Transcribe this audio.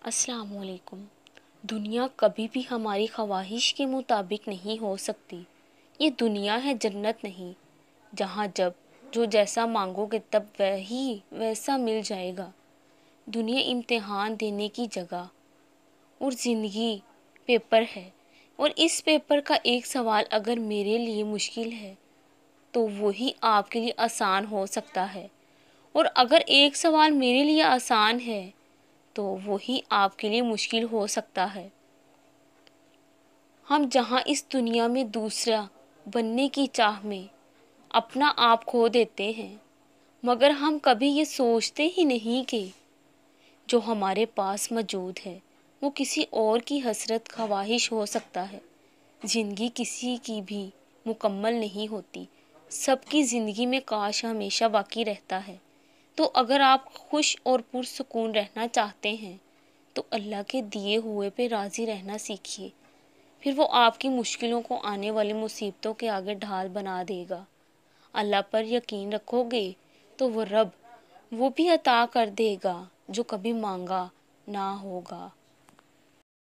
السلام علیکم۔ دنیا کبھی بھی ہماری خواہش کے مطابق نہیں ہو سکتی۔ یہ دنیا ہے، جنت نہیں، جہاں جب جو جیسا مانگو گے تب وہی ویسا مل جائے گا۔ دنیا امتحان دینے کی جگہ اور زندگی پیپر ہے، اور اس پیپر کا ایک سوال اگر میرے لیے مشکل ہے تو وہی آپ کے لیے آسان ہو سکتا ہے، اور اگر ایک سوال میرے لیے آسان ہے تو وہی آپ کے لیے مشکل ہو سکتا ہے۔ ہم جہاں اس دنیا میں دوسرا بننے کی چاہ میں اپنا آپ کھو دیتے ہیں، مگر ہم کبھی یہ سوچتے ہی نہیں کہ جو ہمارے پاس موجود ہے وہ کسی اور کی حسرت خواہش ہو سکتا ہے۔ زندگی کسی کی بھی مکمل نہیں ہوتی، سب کی زندگی میں کاش ہمیشہ باقی رہتا ہے۔ تو اگر آپ خوش اور پرسکون رہنا چاہتے ہیں تو اللہ کے دیے ہوئے پہ راضی رہنا سیکھیے، پھر وہ آپ کی مشکلوں کو آنے والی مصیبتوں کے آگے ڈھال بنا دے گا۔ اللہ پر یقین رکھو گے تو وہ رب وہ بھی عطا کر دے گا جو کبھی مانگا نہ ہوگا۔